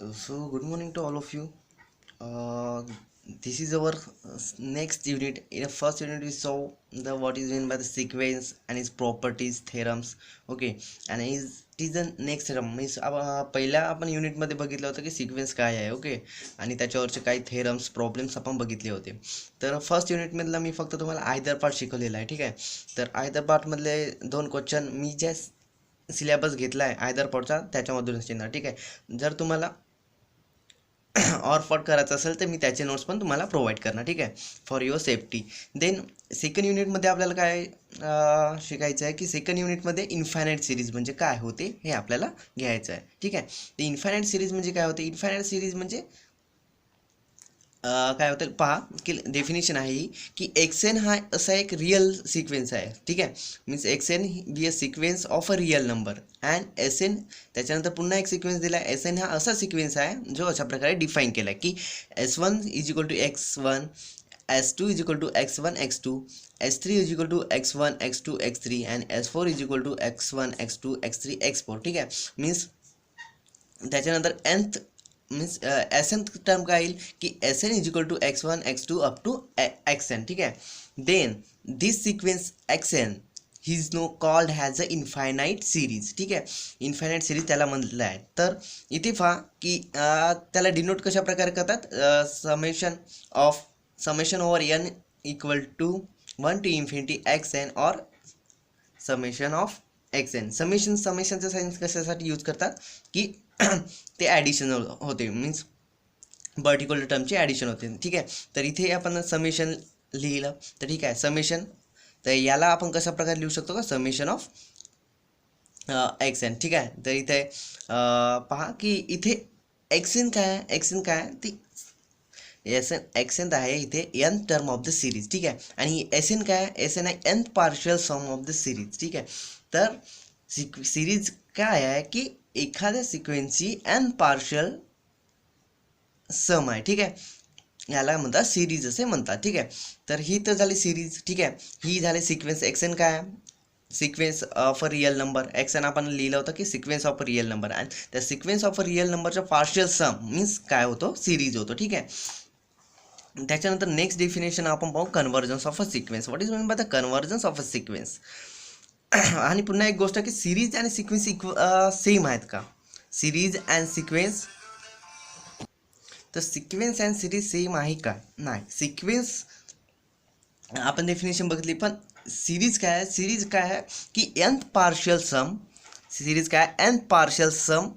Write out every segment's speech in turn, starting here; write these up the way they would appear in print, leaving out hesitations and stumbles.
So, good morning to all of you. Uh, this is our next unit. In the first unit, we saw the what is meant by the sequence and its properties, theorems. Okay, and it is the next theorem. Means पहिल्या आपण युनिटमध्ये बघितलं होतं की sequence काय आहे. Okay, आणि त्याच्यावरचे काही थेरम्स प्रॉब्लेम्स आपण बघितले होते. तर फर्स्ट युनिटमधला मी फक्त तुम्हाला आयदर पार्ट शिकवलेला आहे. ठीक आहे, तर आयदर पार्टमधले 2 क्वेश्चन मी ज्या सिलेबस घेतला आहे आयदर पार्टचा त्याच्यामधूनच येणार. ठीक आहे, जर तुम्हाला और फॉट करायचं असेल तर मी त्याचे नोट्स पण तुम्हाला प्रोव्हाइड करणार. ठीक आहे, for your safety. Then second युनिटमध्ये आपल्याला काय शिकायचं आहे की सेकंड युनिटमध्ये इन्फायनाईट सिरीज म्हणजे काय होते हे आपल्याला घ्यायचं आहे. ठीक आहे, तर इन्फायनाईट सिरीज म्हणजे काय होते. इन्फायनाईट सिरीज म्हणजे काय होतं पहा की डेफिनेशन आहे ही की एक्स एन हा असा एक रिअल सिक्वेन्स आहे. ठीक आहे, means x n be a sequence of a real number and s n. त्याच्यानंतर पुन्हा एक सिक्वेन्स दिला आहे. एस एन हा असा सिक्वेन्स आहे जो अशा प्रकारे डिफाईन केला आहे की S1 is equal to X1, S2 is equal to X1 X2, S3 is equal to X1 X2 X3 and S4 is equal to X1 X2 X3 X4. ठीक आहे, मीन्स त्याच्यानंतर nth means S N term काय येईल की S N is equal to X1 X2 up to XN. ठीक आहे, then this sequence XN ही is now called has a infinite series. ठीक आहे, इन्फायनाईट सिरीज त्याला म्हटलं आहे. तर इथे पहा की त्याला डिनोट कशा प्रकारे करतात. Summation over N equal to 1 to infinity XN और समेशन ऑफ XN. समेशनचं सायन्स कशासाठी यूज करतात की ते ॲडिशन होते, मीन्स पर्टिक्युलर टर्मचे ॲडिशन होते. ठीक आहे, तर इथे आपण समेशन लिहिलं तर ठीक आहे. समेशन तर याला आपण कशा प्रकारे लिहू शकतो का समेशन ऑफ XN. ठीक आहे, तर इथे पहा की इथे XN काय आहे. XN काय आहे ती XN आहे इथे n term of the series. ठीक आहे, आणि SN काय आहे. SN आहे nth partial sum of the series. ठीक आहे, तर सिरीज काय आहे की एखाद्या सिक्वेन्सची n पार्शियल सम आहे. ठीक आहे, याला म्हणतात सिरीज असे म्हणतात. ठीक आहे, तर ही तर झाली सिरीज. ठीक आहे, ही झाली सिक्वेन्स. XN काय आहे sequence of a real number. XN आपण लिहिलं होतं की sequence of a real number आणि त्या सिक्वेन्स ऑफ अ रिअल नंबरचा पार्शियल सम मीन्स काय होतो सिरीज होतो. ठीक आहे, त्याच्यानंतर नेक्स्ट डेफिनेशन आपण पाहू convergence of a sequence. What is mean by the convergence of a sequence. आणि पुन्हा एक गोष्ट की सिरीज आणि सिक्वेन्स सेम आहेत का. सिरीज अँड सिक्वेन्स, तर सिक्वेन्स अँड सिरीज सेम आहे का नाही. सिक्वेन्स आपण डेफिनेशन बघितली, पण सिरीज काय आहे. सिरीज काय आहे की nth पार्शियल सम. सिरीज काय nth partial sum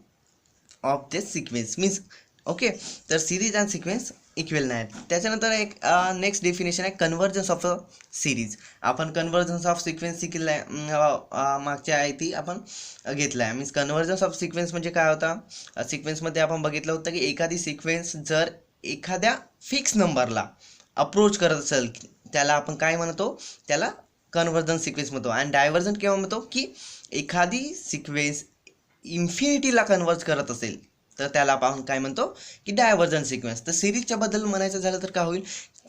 of the sequence means. Okay, तर सिरीज अँड सिक्वेन्स इक्वल नाही. त्याच्यानंतर एक नेक्स्ट डेफिनेशन आहे कन्व्हर्जन्स ऑफ अ सिरीज. आपण कन्व्हर्जन्स ऑफ सिक्वेन्स शिकलं आहे मागच्या आहे ती आपण घेतला आहे. मीन्स कन्व्हर्जन्स ऑफ सिक्वेन्स म्हणजे काय होता. सिक्वेन्समध्ये आपण बघितलं होतं की एखादी सिक्वेन्स जर एखाद्या फिक्स नंबरला अप्रोच करत असेल त्याला आपण काय म्हणतो, त्याला कन्व्हर्जन सिक्वेन्स म्हणतो. आणि डायव्हर्जन केव्हा म्हणतो की एखादी सिक्वेन्स इन्फिनिटीला कन्व्हर्ज करत असेल तर त्याला आपण काय म्हणतो की डायव्हर्जन सिक्वेन्स. तर सिरीजच्या बद्दल म्हणायचं झालं तर काय होईल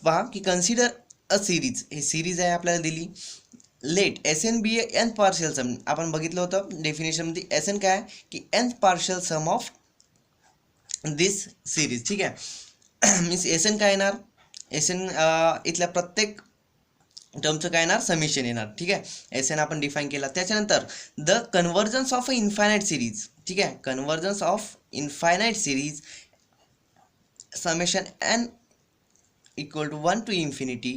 पहा की कन्सिडर अ सिरीज. हे सिरीज आहे आपल्याला दिली. Let SN be a nth partial sum. आपण बघितलं होतं डेफिनेशनमध्ये SN काय आहे की nth partial sum of this series. ठीक आहे, मीन्स SN काय येणार. SN इथल्या प्रत्येक टर्मचं काय येणार समेशन येणार. ठीक आहे, SN आपण डिफाईन केला. त्याच्यानंतर the convergence of a infinite series. ठीक आहे, convergence of infinite series summation n equal to 1 to infinity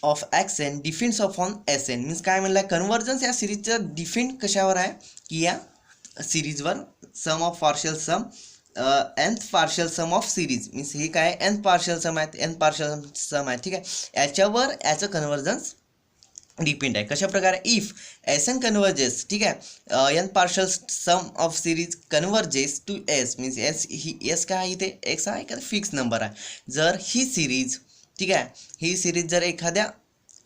of XN depends upon SN. Means काय म्हणलं कन्व्हर्जन्स या सिरीजचं डिफेंड कशावर आहे की या सिरीजवर sum of partial sum nth partial sum of series. Means हे काय nth पार्शियल सम आहेत, nth पार्शियल सम आहे. ठीक आहे, याच्यावर याचं कन्व्हर्जन्स डिपेंड आहे. कशा प्रकारे इफ SN कन्व्हर्जेस. ठीक आहे, n partial sum of series converges to S means S काय आहे इथे X हा एखादा फिक्स नंबर आहे. जर ही सिरीज, ठीक आहे, ही सिरीज जर एखाद्या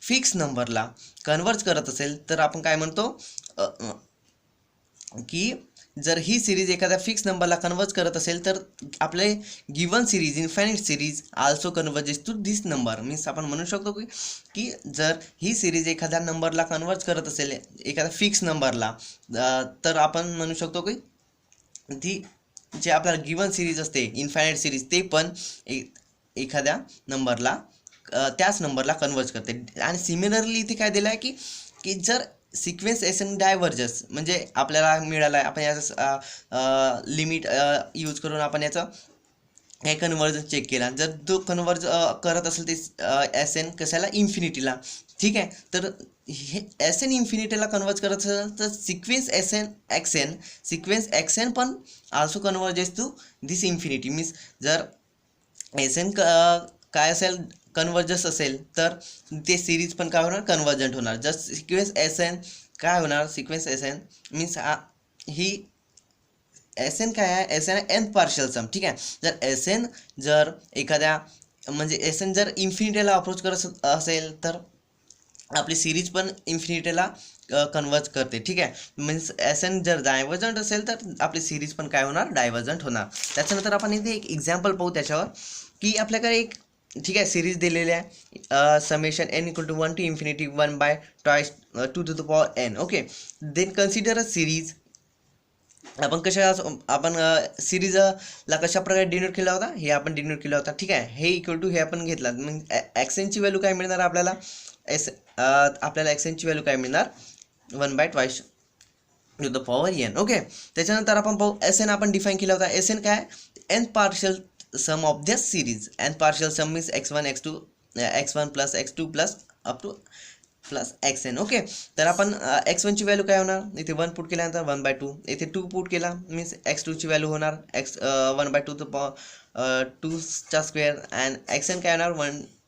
फिक्स नंबरला कन्व्हर्ज करत असेल तर आपण काय म्हणतो की जर ही सिरीज एखाद्या फिक्स नंबरला कन्वर्ज करत असेल तर आपले given series infinite series also converges to this number. Means आपण म्हणू शकतो की जर ही सिरीज एखाद्या नंबरला कन्वर्ज करत असेल एखाद्या फिक्स नंबरला तर आपण म्हणू शकतो की ती जे आपल्याला गिवन सिरीज असते इन्फायनाईट सिरीज ते पण एखाद्या नंबरला त्याच नंबरला कन्वर्ज करते. आणि सिमिलरली इथे काय दिलं आहे की जर सिक्वेन्स एस एन डायव्हर्जस म्हणजे आपल्याला मिळाला आहे, आपण याचं लिमिट यूज करून आपण याचं हे कन्वर्जन चेक केला. जर तो कन्वर्ज करत असेल ते एस एन कशाला इन्फिनिटीला, ठीक आहे. तर हे एस एन इन्फिनिटीला कन्वर्ज करत असेल तर सिक्वेन्स एक्स एन पण also converges to this infinity. Means जर एस एन काय असेल कन्वर्जस असेल तर ते सिरीज पण काय होणार कन्वर्जंट होणार. जर सिक्वेन्स एस एन काय होणार सिक्वेन्स एस एन मीन्स ही एस एन काय आहे S N N partial sum, ठीक आहे. जर एस एन जर एखाद्या म्हणजे एस एन जर इन्फिनिटीला अप्रोच करत असेल तर आपली सिरीज पण इन्फिनिटीला कन्वर्ज करते, ठीक आहे. मीन्स एस एन जर डायव्हर्जंट असेल तर आपली सिरीज पण काय होणार डायव्हर्जंट होणार. त्याच्यानंतर आपण इथे एक एक्झाम्पल पाहू त्याच्यावर की आपल्याकडे एक ठीक आहे सिरीज दिलेली आहे summation N equal to 1 to infinity 1 by twice 2 to the power n. Okay, then consider a series. आपण सिरीजला कशा प्रकारे डिनोट केला होता हे आपण डिनोट केला होता, ठीक आहे. हे इक्वल टू हे आपण घेतला मग एक्सएनची व्हॅल्यू काय मिळणार आपल्याला आपल्याला एक्सएनची व्हॅल्यू काय मिळणार 1 by twice to the power n. Okay, त्याच्यानंतर आपण पाहू एस एन आपण डिफाईन केला होता. एस एन काय N partial sum of the series. N partial sum means x1 x1 plus x2 plus up to plus xn. Okay, तर आपण x1ची value काय होणार इथे 1 पुट केल्यानंतर 1/2, इथे 2 पुट केला मीन्स x2ची व्हॅल्यू होणार 1/2 2चा स्क्वेअर अँड xn काय होणार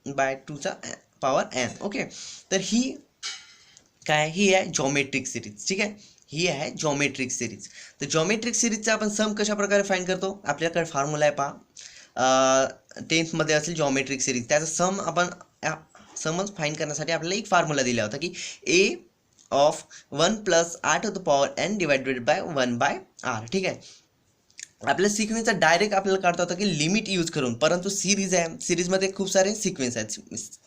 1/2चा पॉवर n. ओके, तर ही काय ही आहे जॉमेट्रिक सिरीज, ठीक आहे. ही आहे जॉमेट्रिक सिरीज. तर जॉमेट्रिक सिरीजचा आपण सम कशा प्रकारे फाइंड करतो आपल्याकडे फॉर्म्युला आहे पहा 10th मध्ये असेल जॉमेट्रिक सिरीज. त्याचा सम आपण समज फाइंड करण्यासाठी आपल्याला एक फॉर्म्युला दिला होता की a of 1 plus r to the power n divided by 1/r, ठीक आहे. आपल्या सिक्वेन्सचा डायरेक्ट आपल्याला काढता होता की लिमिट यूज करून, परंतु सिरीज आहे सिरीजमध्ये खूप सारे सिक्वेन्स आहेत.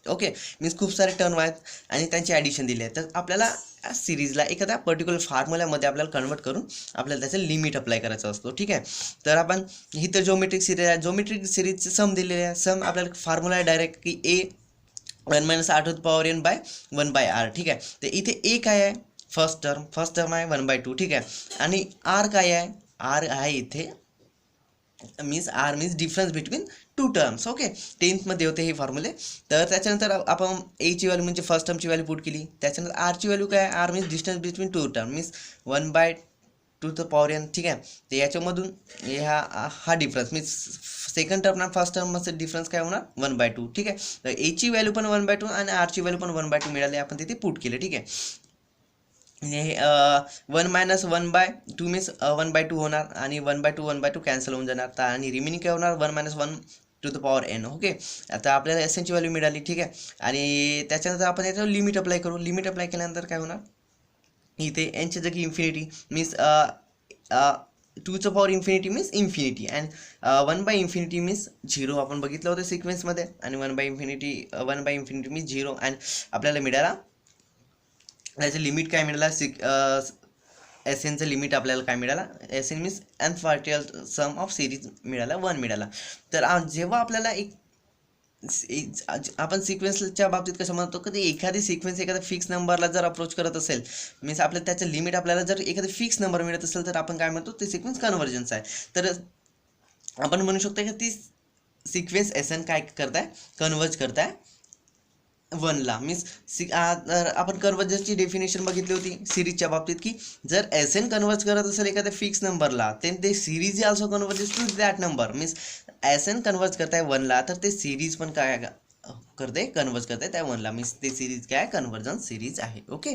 ओके, मीन्स खूप सारे टर्म आहेत आणि त्यांची ॲडिशन दिली आहे. तर आपल्याला सिरीजला एखाद्या पर्टिक्युलर फॉर्म्युल्यामध्ये आपल्याला कन्वर्ट करून आपल्याला त्याचं लिमिट अप्लाय करायचं असतो, ठीक आहे. तर आपण ही तर जॉमेट्रिक सिरीज आहे. जॉमेट्रिक सिरीजचे सम दिलेले आहे. सम आपल्याला फॉर्म्युला आहे डायरेक्ट की ए 1 - r to the power n by 1/r, ठीक आहे. तर इथे ए काय आहे फर्स्ट टर्म आहे 1/2, ठीक आहे. आणि आर काय आहे आर आहे इथे means R means difference between two terms. Okay, 10th मध्ये होते हे फॉर्म्युले. तर त्याच्यानंतर आपण एची व्हॅल्यू म्हणजे फर्स्ट टर्मची व्हॅल्यू पुट केली. त्याच्यानंतर आरची व्हॅल्यू काय R means distance between two term means 1/2 to the power n, ठीक आहे. तर याच्यामधून हा डिफरन्स मीन्स सेकंड टर्म आणि फर्स्ट टर्ममध्ये डिफरन्स काय होणार 1/2, ठीक आहे. तर एची व्हॅल्यू पण 1/2 आणि आरची व्हॅल्यू पण 1/2 मिळाली आपण तिथे पुट केले, ठीक आहे. 1 - 1/2 मीन्स 1/2 होणार आणि 1/2 कॅन्सल होऊन जाणार. तर आणि रिमेनिंग काय होणार 1 - 1 to the power n. Okay, आता आपल्याला एस एनची व्हॅल्यू मिळाली, ठीक आहे. आणि त्याच्यानंतर आपण याच्यावर लिमिट अप्लाय करू. लिमिट अप्लाय केल्यानंतर काय होणार इथे एनच्या जागी इन्फिनिटी मीन्स 2चा power infinity means infinity and 1/∞ means 0 आपण बघितलं होतं सिक्वेन्समध्ये. आणि 1/∞ मीन्स 0 अँड आपल्याला मिळाला त्याचं लिमिट काय मिळाला एस एनचं लिमिट आपल्याला काय मिळाला S N means N partial sum of series मिळाला 1 मिळाला. तर जेव्हा आपल्याला आपण सिक्वेन्सच्या बाबतीत कसं म्हणतो की एखादी सिक्वेन्स एखाद्या फिक्स नंबरला जर अप्रोच करत असेल मीन्स आपल्या त्याचं लिमिट आपल्याला जर एखादा फिक्स नंबर मिळत असेल तर आपण काय म्हणतो ते सिक्वेन्स कन्व्हर्जन्स आहे. तर आपण म्हणू शकतो की ती सिक्वेन्स एस एन काय करताय कन्वर्ज करताय 1ला मीन्स आपण कन्वर्जन्सची डेफिनेशन बघितली होती सिरीजच्या बाबतीत की जर एस एन कन्वर्ज करत असेल एखाद्या फिक्स नंबरला ते series also converges to that number means S N converge करताय 1ला तर ते सिरीज पण काय करते कन्वर्ज करते त्या 1ला मीन्स ते सिरीज काय कन्वर्जन्स सिरीज आहे. ओके.